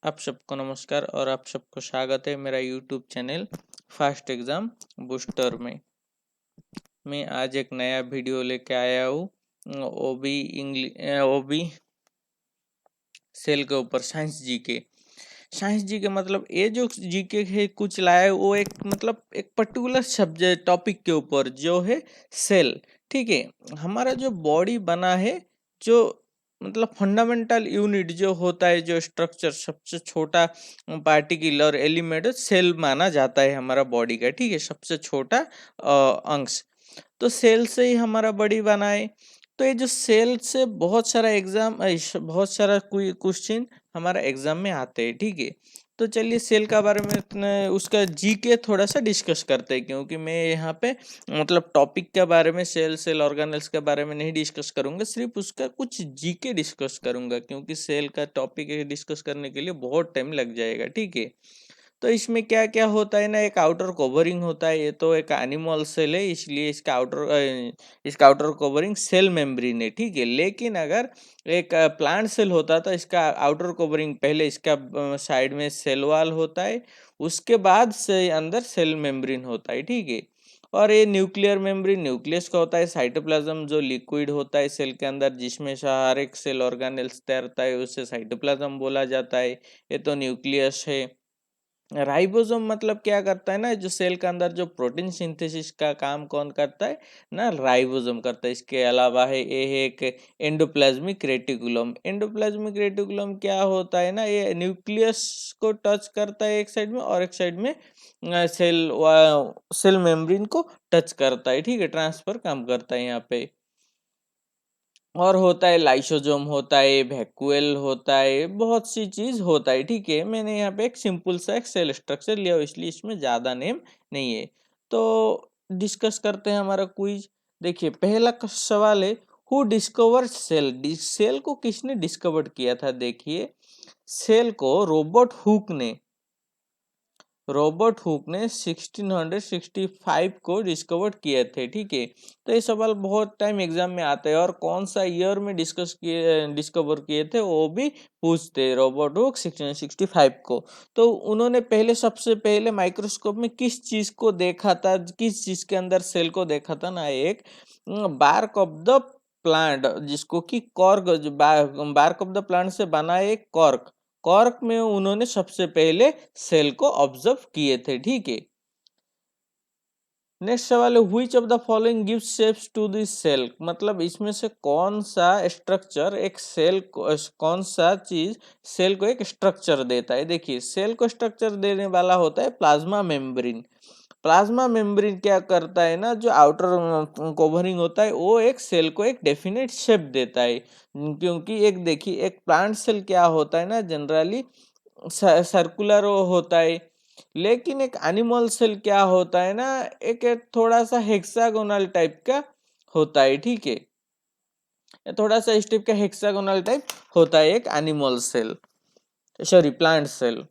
आप सबको नमस्कार और आप सबको स्वागत है मेरा YouTube channel fast exam booster में। मैं आज एक नया वीडियो लेके आया हूँ। ओबी सेल के ऊपर साइंस जी के मतलब ये जो जीके है कुछ लाया है वो एक मतलब एक पर्टिकुलर सब्जेक्ट टॉपिक के ऊपर जो है सेल। ठीक है, हमारा जो बॉडी बना है, जो मतलब फंडामेंटल यूनिट जो होता है, जो स्ट्रक्चर सबसे छोटा पार्टिकुलर एलिमेंट सेल माना जाता है हमारा बॉडी का। ठीक है, सबसे छोटा अंश तो सेल से ही हमारा बॉडी बना है। तो ये जो सेल से बहुत सारा बहुत सारा कोई क्वेश्चन हमारा एग्जाम में आते हैं। ठीक है, तो चलिए सेल का बारे में उसका जीके थोड़ा सा डिस्कस करते हैं, क्योंकि मैं यहाँ पे मतलब टॉपिक के बारे में सेल सेल ऑर्गेनेल्स के बारे में नहीं डिस्कस करूंगा, सिर्फ उसका कुछ जीके डिस्कस करूंगा, क्योंकि सेल का टॉपिक डिस्कस करने के लिए बहुत टाइम लग जाएगा। ठीक है, तो इसमें क्या क्या होता है ना, एक आउटर कवरिंग होता है। ये तो एक एनिमल सेल है, इसलिए इसका आउटर कवरिंग सेल मेम्ब्रेन है। ठीक है, लेकिन अगर एक प्लांट सेल होता तो इसका आउटर कवरिंग पहले इसका साइड में सेल वॉल होता है, उसके बाद से अंदर सेल मेम्ब्रेन होता है। ठीक है, और ये न्यूक्लियर मेम्ब्रेन न्यूक्लियस का होता है। साइटोप्लाज्म जो लिक्विड होता है सेल के अंदर, जिसमें से हर एक सेल ऑर्गेनेल्स तैरता है, उसे साइटोप्लाज्म बोला जाता है। ये तो न्यूक्लियस है। राइबोसोम मतलब क्या करता है ना, जो सेल के अंदर जो प्रोटीन सिंथेसिस का काम कौन करता है ना, राइबोसोम करता है। इसके अलावा है ये है एक एंडोप्लाज्मिक रेटिकुलम। एंडोप्लाज्मिक रेटिकुलम क्या होता है ना, ये न्यूक्लियस को टच करता है एक साइड में, और एक साइड में सेल मेम्ब्रेन को टच करता है। ठीक है, ट्रांसफर काम करता है यहाँ पे। और होता है लाइसोसोम, होता है वैक्यूल, होता है बहुत सी चीज होता है। ठीक है, मैंने यहाँ पे एक सिंपल सा एक सेल स्ट्रक्चर लिया हुआ, इसलिए इसमें ज्यादा नेम नहीं है। तो डिस्कस करते हैं हमारा क्विज। देखिए पहला सवाल है, हु डिस्कवर्ड सेल। सेल को किसने डिस्कवर किया था? देखिए सेल को रॉबर्ट हुक ने 1665 को डिस्कवर किए थे। ठीक है, तो ये सवाल बहुत टाइम एग्जाम में आता है, और कौन सा ईयर में डिस्कवर किए थे वो भी पूछते हैं। रॉबर्ट हुक 1665 को। तो उन्होंने सबसे पहले माइक्रोस्कोप में किस चीज को देखा था, किस चीज के अंदर सेल को देखा था ना, एक बार्क ऑफ द प्लांट, जिसको कि cork, bark of the plant से बना एक कॉर्क, कॉर्क में उन्होंने सबसे पहले सेल को ऑब्जर्व किए थे। ठीक है, नेक्स्ट सवाल है, which of the following gives shapes to this cell. मतलब इसमें से कौन सा स्ट्रक्चर एक सेल को, कौन सा चीज सेल को एक स्ट्रक्चर देता है? देखिए सेल को स्ट्रक्चर देने वाला होता है प्लाज्मा मेम्ब्रेन। प्लाज्मा मेम्ब्रेन क्या करता है ना, जो आउटर कवरिंग होता है वो एक सेल को एक डेफिनेट शेप देता है। क्योंकि एक देखिए एक प्लांट सेल क्या होता है ना, जनरली सर्कुलर होता है, लेकिन एक एनिमल सेल क्या होता है ना, एक थोड़ा सा हेक्सागोनल टाइप का होता है। ठीक है, थोड़ा सा इस टाइप का हेक्सागोनल टाइप होता है एक animal cell, sorry plant cell.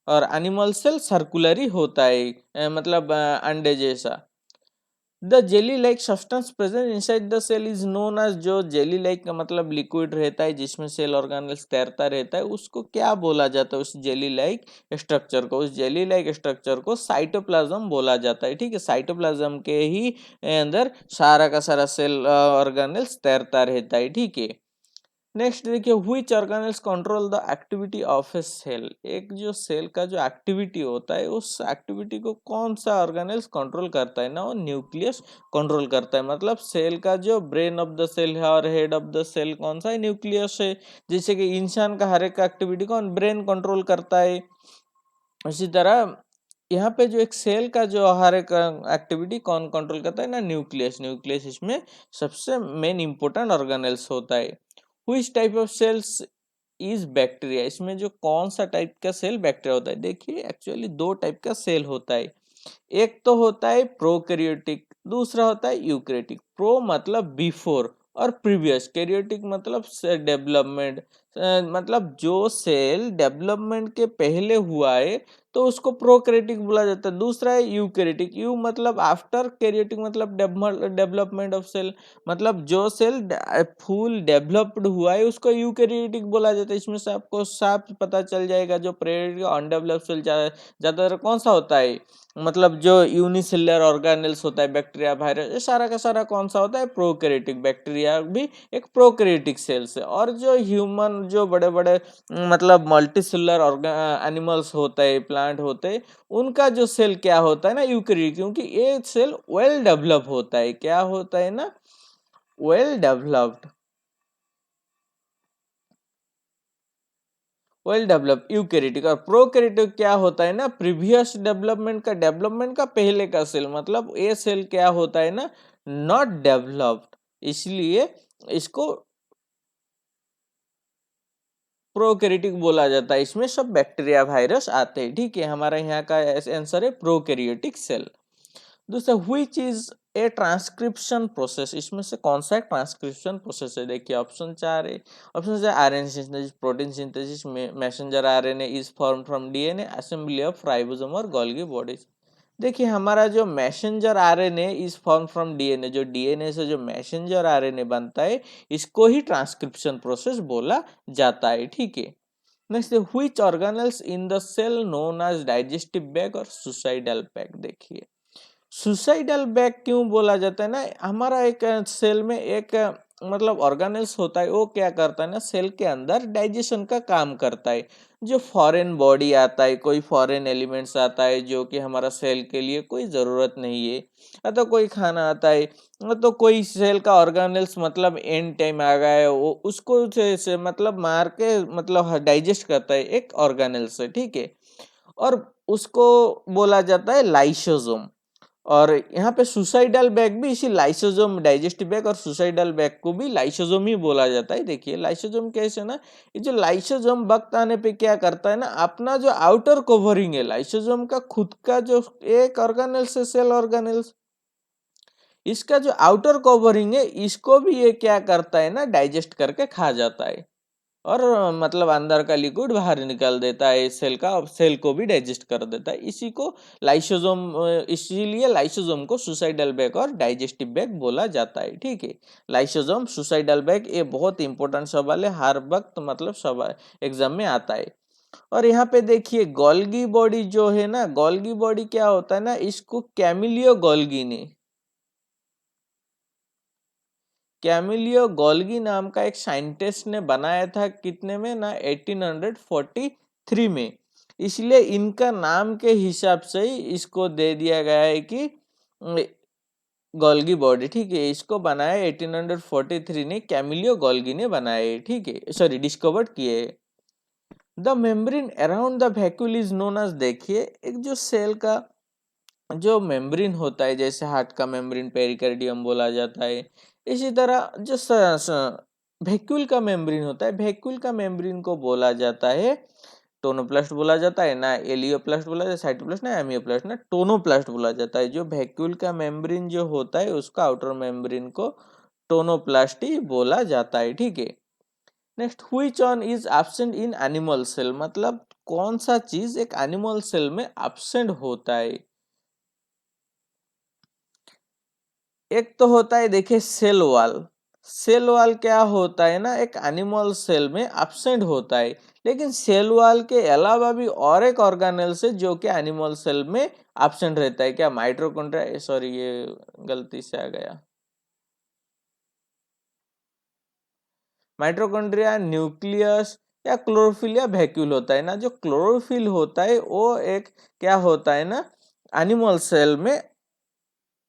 और एनिमल सेल सर्कुलर ही होता है, मतलब अंडे जैसा। The jelly like substance present inside the cell is known as. जो जेली लाइक का मतलब लिक्विड रहता है जिसमें सेल ऑर्गेनेल्स तैरता रहता है, उसको क्या बोला जाता है? उस जेली लाइक स्ट्रक्चर को, उस जेली लाइक स्ट्रक्चर को साइटोप्लाज्म बोला जाता है। ठीक है, साइटोप्लाज्म के ही अंदर सारा का सारा सेल ऑर्गेनेल्स तैरता रहता है। ठीक है, नेक्स्ट देखिए, which organelles control the activity of a cell. एक जो सेल का जो एक्टिविटी होता है, उस एक्टिविटी को कौन सा ऑर्गेनेल्स कंट्रोल करता है ना, वो न्यूक्लियस कंट्रोल करता है। मतलब सेल का जो ब्रेन ऑफ द सेल है और हेड ऑफ द सेल कौन सा है? न्यूक्लियस है। जैसे कि इंसान का हर एक एक्टिविटी कौन ब्रेन कंट्रोल करता है, उसी तरह यहाँ पे जो एक सेल का जो हर एक एक्टिविटी कौन कंट्रोल करता है ना, न्यूक्लियस। न्यूक्लियस इसमें सबसे मेन इंपॉर्टेंट ऑर्गेनेल्स होता है। Which type of cells is bacteria. इसमें जो कौन सा टाइप का सेल बैक्टीरिया होता है? देखिए एक्चुअली दो टाइप का सेल होता है। एक तो होता है प्रोकैरियोटिक, दूसरा होता है यूकैरियोटिक। प्रो मतलब बिफोर और प्रीवियस, कैरियोटिक मतलब डेवलपमेंट, मतलब जो सेल डेवलपमेंट के पहले हुआ है तो उसको प्रोकैरियोटिक बोला जाता है। दूसरा है यूकैरियोटिक, यू मतलब आफ्टर, कैरियोटिक मतलब डेवलपमेंट ऑफ सेल, मतलब जो सेल फुल डेवलप्ड हुआ है उसको यूकैरियोटिक बोला जाता है। इसमें से आपको साफ पता चल जाएगा जो प्रोकैरियोटिक अनडेवलप्ड सेल ज्यादातर कौन सा होता है, मतलब जो यूनिसेलुलर ऑर्गेनेल्स होता है, बैक्टीरिया, वायरस, ये सारा का सारा कौन सा होता है, प्रोकैरियोटिक। बैक्टीरिया भी एक प्रोकैरियोटिक सेल्स है। और जो ह्यूमन, जो बड़े बड़े मतलब मल्टीसेलुलर एनिमल्स होते हैं, प्लांट होते हैं, उनका जो सेल क्या होता है ना, यूकैरियोटिक, क्योंकि ये सेल वेल डेवलप होता है। क्या होता है ना, well developed, well develop eukaryotic. और प्रोकैरियोटिक क्या होता है ना, प्रीवियस डेवलपमेंट का पहले का सेल, मतलब ये सेल क्या होता है ना, नॉट डेवलप्ड, इसलिए इसको प्रोकैरियोटिक बोला जाता है। इसमें सब बैक्टीरिया, वायरस आते हैं। ठीक है, हमारा यहाँ का आंसर है प्रोकैरियोटिक सेल। दूसरा, which is a transcription process, इसमें से कौन सा एक ट्रांसक्रिप्शन प्रोसेस है। देखिए ऑप्शन 4 है। ऑप्शन है RNA synthesis, protein synthesis, messenger RNA is form from DNA, assembly of ribosome और गोल्गी बॉडीज। देखिए हमारा जो messenger RNA is form from DNA, जो डीएनए से जो मैसेंजर आरएनए बनता है, इसको ही ट्रांसक्रिप्शन प्रोसेस बोला जाता है। ठीक है। Next, which organelles in the cell known as digestive bag और सुसाइडल बैग। देखिए सुसाइडल बैग क्यों बोला जाता है ना, हमारा एक सेल में एक मतलब ऑर्गेनेल्स होता है, वो क्या करता है ना, सेल के अंदर डाइजेशन का काम करता है। जो फॉरेन बॉडी आता है, कोई फॉरेन एलिमेंट्स आता है जो कि हमारा सेल के लिए कोई ज़रूरत नहीं है, या तो कोई खाना आता है, तो कोई सेल का ऑर्गेनेल्स मतलब एंड टाइम आ गया है, वो उसको से मतलब मार के मतलब डाइजेस्ट करता है एक ऑर्गेनेल से। ठीक है, और उसको बोला जाता है लाइसोसोम। और यहाँ पे सुसाइडल बैग भी इसी लाइसोसोम, डाइजेस्टिव बैग और सुसाइडल बैग को भी लाइसोसोम ही बोला जाता है। देखिए लाइसोसोम कैसे ना, ये जो लाइसोसोम वक्त आने पे क्या करता है ना, अपना जो आउटर कवरिंग है लाइसोसोम का, खुद का जो एक ऑर्गेनेल से सेल ऑर्गेनेल्स, इसका जो आउटर कवरिंग है इसको भी ये क्या करता है ना, डाइजेस्ट करके खा जाता है। और मतलब अंदर का लिक्विड बाहर निकाल देता है, सेल का, सेल को भी डाइजेस्ट कर देता है। इसी को लाइसोसोम, इसीलिए लाइसोसोम को सुसाइडल बैग और डाइजेस्टिव बैग बोला जाता है। ठीक है, लाइसोसोम, सुसाइडल बैग, ये बहुत इंपॉर्टेंट सवाल है, हर वक्त मतलब सवाल एग्जाम में आता है। और यहाँ पे देखिए गोल्गी बॉडी जो है ना, गोल्गी बॉडी क्या होता है ना, इसको कैमिलियो गोल्गी ने, कैमिलियो गोल्गी नाम का एक साइंटिस्ट ने बनाया था, कितने में ना, 1843 में। इसलिए इनका नाम के हिसाब से ही इसको दे दिया गया है कि गोल्गी बॉडी। ठीक है, इसको बनाया 1843 ने, कैमिलियो गोल्गी ने बनाया है। ठीक है, सॉरी डिस्कवर्ड किए। The membrane around the vacuole is known as, देखिए एक जो सेल का जो मेम्ब्रेन होता है, जैसे हार्ट का मेम्ब्रेन पेरिकार्डियम बोला जाता है, इसी तरह जो वैक्यूल का मेम्ब्रेन होता है, वैक्यूल का मेम्ब्रेन को बोला जाता है टोनोप्लास्ट बोला जाता है ना, एलियोप्लास्ट बोला जाता है, साइटोप्लास्ट ना, एमियोप्लास्ट ना, टोनोप्लास्ट बोला जाता है। जो वैक्यूल का मेम्ब्रेन जो होता है उसका आउटर मेम्ब्रेन को टोनोप्लास्ट ही बोला जाता है। ठीक है। Next, which one is absent in animal cell, मतलब कौन सा चीज एक एनिमल सेल में एब्सेंट होता है। एक तो होता है देखिए सेल वॉल। सेल वॉल क्या होता है ना, एक एनिमल सेल में एब्सेंट होता है। लेकिन सेल वॉल के अलावा भी और एक ऑर्गेनेल से जो कि एनिमल सेल में एब्सेंट रहता है, क्या, माइटोकॉन्ड्रिया, सॉरी ये गलती से आ गया, माइटोकॉन्ड्रिया, न्यूक्लियस या क्लोरोफिल या वैक्यूल होता है ना। जो क्लोरोफिल होता है वो एक क्या होता है ना, एनिमल सेल में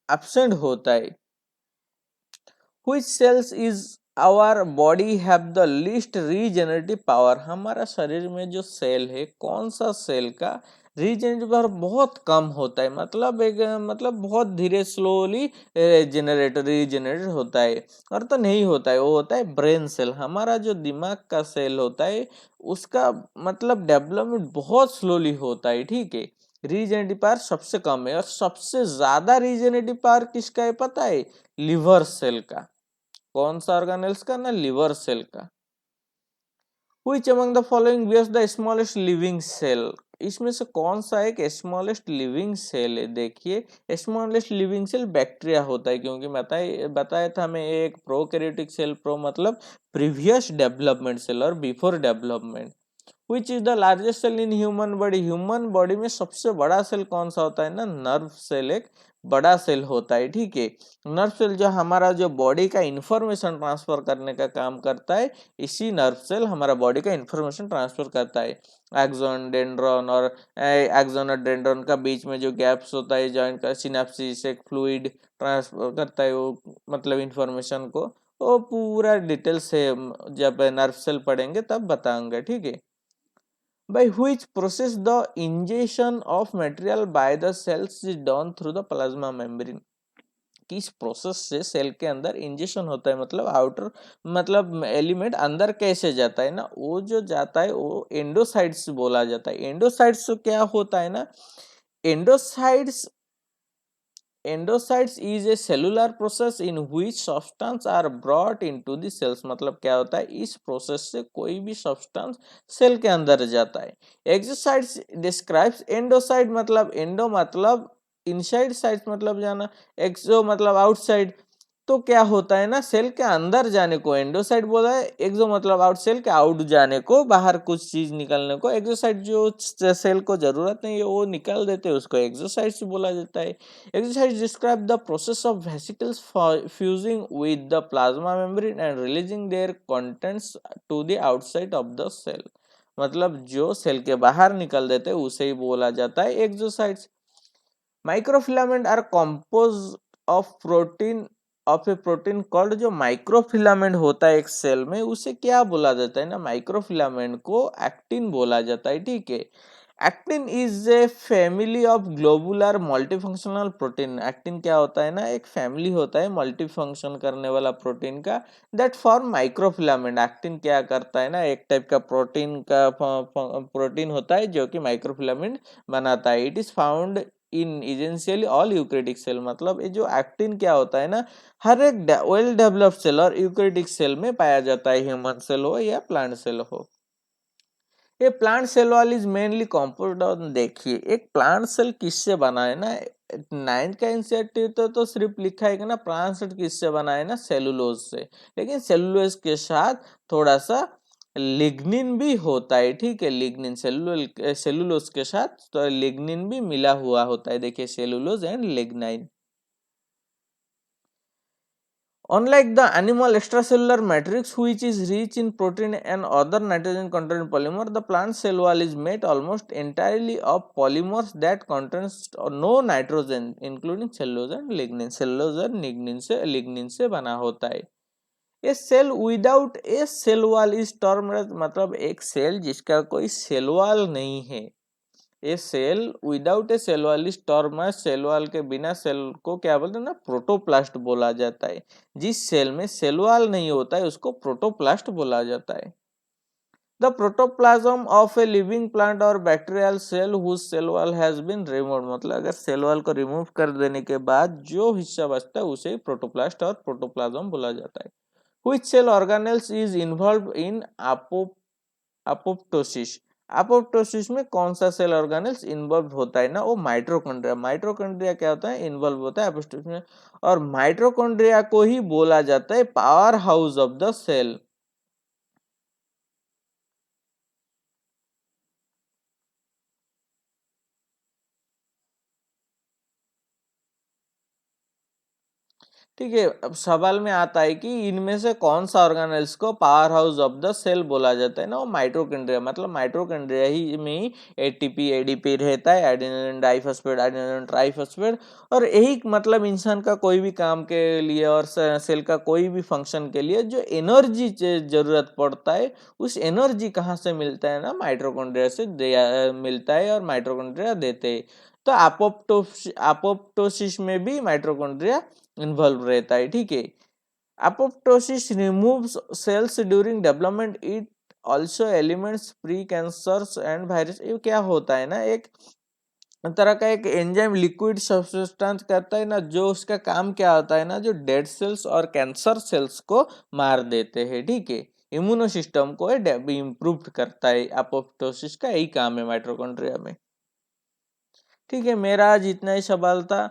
एब्सेंट होता है। Which cells is our body have the least regenerative power, हमारा शरीर में जो सेल है, कौन सा सेल का रीजनरेटिव पावर बहुत कम होता है, मतलब एक मतलब बहुत धीरे स्लोली रीजनरेट होता है, और तो नहीं होता है, वो होता है ब्रेन सेल। हमारा जो दिमाग का सेल होता है उसका मतलब डेवलपमेंट बहुत स्लोली होता है। ठीक है, रीजनरेटिव पावर सबसे कम है। और सबसे ज्यादा रीजनरेटिव पावर किसका है पता है, लिवर सेल का। कौन सा ऑर्गेनेल्स का ना, लिवर सेल का। Which among the following bears the smallest living cell? इसमें से कौन सा एक स्मॉलेस्ट लिविंग सेल है? देखिए स्मॉलेस्ट लिविंग सेल बैक्टीरिया होता है, क्योंकि बताया था हमें एक प्रोकैरियोटिक सेल, प्रो मतलब प्रीवियस डेवलपमेंट सेल और before development. Which is the largest cell in human body? Human body में सबसे बड़ा सेल कौन सा होता है ना? नर्व सेल एक बड़ा सेल होता है, ठीक है। नर्व सेल जो हमारा जो बॉडी का इंफॉर्मेशन ट्रांसफर करने का काम करता है, इसी नर्व सेल हमारा बॉडी का इंफॉर्मेशन ट्रांसफर करता है। एक्सोन डेंड्रॉन और एक्सोन और डेंड्रॉन का बीच में जो गैप्स होता है जॉइंट का, सिनेप्सिस एक फ्लूइड ट्रांसफर करता है वो मतलब इंफॉर्मेशन को, वो पूरा डिटेल से जब नर्व सेल पढ़ेंगे तब बताऊंगा, ठीक है। By which process the ingestion of material by the cells is done through the plasma membrane? किस प्रोसेस से सेल के अंदर इंजेक्शन होता है, मतलब आउटर मतलब एलिमेंट अंदर कैसे जाता है ना, वो जो जाता है वो एंडोसाइट्स बोला जाता है। एंडोसाइट्स क्या होता है ना? Endocytosis endocytosis is a cellular process in which substance are brought into the cells. मतलब क्या होता है, इस प्रोसेस से कोई भी सब्सटेंस सेल के अंदर जाता है। एक्सोसाइट्स डिस्क्राइब्स एंडोसाइट, मतलब एंडो मतलब इनसाइड, साइड मतलब जाना, एक्सो मतलब आउटसाइड। तो क्या होता है ना, सेल के अंदर जाने को एंडोसाइट बोला है, एक्सो मतलब आउट, सेल के आउट जाने को, बाहर कुछ चीज निकलने को एक्सोसाइट, जो सेल को जरूरत नहीं है वो निकाल देते हैं उसको एक्सोसाइट्स बोला जाता है। Exocytosis describe the process of vesicles fusing with the plasma membrane and releasing their contents to the outside of the cell. मतलब जो सेल के बाहर निकल देते हैं उसे ही बोला जाता है exocytosis. Microfilament are composed of protein of a protein called, जो माइक्रोफिलामेंट होता है एक सेल में उसे क्या बोला जाता है ना, माइक्रोफिलामेंट को एक्टिन बोला जाता है, ठीक है। Actin is a family of globular multifunctional protein. Actin क्या होता है ना, एक फैमिली होता है मल्टीफंक्शन करने वाला प्रोटीन का, दैट फॉर्म माइक्रोफिलामेंट। एक्टिन क्या करता है ना, एक टाइप का प्रोटीन का प्रोटीन होता है जो कि माइक्रोफिलामेंट बनाता है। It is found in essentially all eukaryotic cell. मतलब ये जो एक्टिन क्या होता है ना, हर एक वेल डेवलप्ड सेल और यूक्रेटिक सेल में पाया जाता है, ह्यूमन सेल हो या प्लांट सेल हो। ये plant cell wall is mainly composed of, देखिए एक प्लांट सेल किससे बना है ना, नाइन्थ का एनसीईआरटी तो सिर्फ लिखा है कि ना प्लांट सेल किससे बना है ना, सेलुलोज से। लेकिन सेलुलोज के साथ थोड़ा सा लिग्निन भी होता है, ठीक है। लिग्निन सेलुलोज के साथ तो लिग्निन भी मिला हुआ होता है, देखिए cellulose and lignin. Unlike the animal extracellular matrix, which is rich in protein and other nitrogen-containing polymer, the plant cell wall is made almost entirely of polymers that contains no nitrogen, including cellulose and lignin. Cellulose और lignin से बना होता है। A cell without a cell wall is termed, मतलब एक cell जिसका कोई cell wall नहीं है। A cell without a cell wall is term है, सेल वाल के बिना सेल को क्या बोलते हैं ना, प्रोटोप्लास्ट बोला जाता है। जिस सेल में सेल वाल नहीं होता है उसको प्रोटोप्लास्ट बोला जाता है। The protoplasm of a living plant or bacterial cell whose cell wall has been removed, मतलब अगर सेल वॉल को रिमूव कर देने के बाद जो हिस्सा बचता है उसे प्रोटोप्लास्ट और प्रोटोप्लाज्म बोला जाता है। Which cell organelles is involved in apoptosis? Apoptosis में कौन सा सेल ऑर्गेनेल्स इन्वॉल्व होता है ना, वो माइटोकॉन्ड्रिया। माइटोकॉन्ड्रिया क्या होता है, इन्वॉल्व होता है अपोप्टोसिस में। और माइटोकॉन्ड्रिया को ही बोला जाता है power house of the cell. ठीक है, अब सवाल में आता है कि इनमें से कौन सा ऑर्गेनेल्स को power house of the cell बोला जाता है ना, वो माइटोकॉन्ड्रिया। मतलब माइटोकॉन्ड्रिया ही में ही एटीपी एडीपी रहता है, एडेनिन डाइफॉस्फेट एडेनिन ट्राइफॉस्फेट। और यही मतलब इंसान का कोई भी काम के लिए और सेल का कोई भी फंक्शन के लिए जो एनर्जी जरूरत पड़ता है, उस एनर्जी कहाँ से मिलता है ना, माइटोकॉन्ड्रिया से मिलता है और माइटोकॉन्ड्रिया देते हैं। तो अपोप्टोसिस में भी माइटोकॉन्ड्रिया इन्वॉल्व रहता है, ठीक है। Apoptosis removes cells during development, it also eliminates pre cancers and virus. ये क्या होता है ना, एक तरह का एक एंजाइम लिक्विड सब्सटेंस करता है ना, जो उसका काम क्या होता है ना, जो डेड सेल्स और कैंसर सेल्स को मार देते हैं, ठीक है। इम्यूनो सिस्टम को इम्प्रूव करता है। एपोप्टोसिस का यही काम है माइटोकॉन्ड्रिया में। ठीक है, मेरा आज इतना ही सवाल था।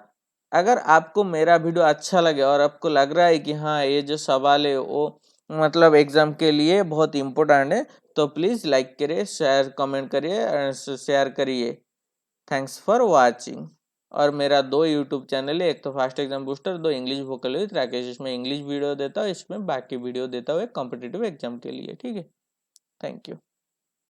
अगर आपको मेरा वीडियो अच्छा लगे और आपको लग रहा है कि हाँ ये जो सवाल है वो मतलब एग्जाम के लिए बहुत इम्पोर्टेंट है, तो प्लीज़ लाइक करिए, शेयर कमेंट करिए, शेयर करिए। Thanks for watching. और मेरा 2 यूट्यूब चैनल है, एक तो fast exam booster, 2 English vocal with Rakesh. इसमें इंग्लिश वीडियो देता हूँ, इसमें बाकी वीडियो देता हूँ कॉम्पिटिटिव एग्जाम के लिए। ठीक है, थैंक यू।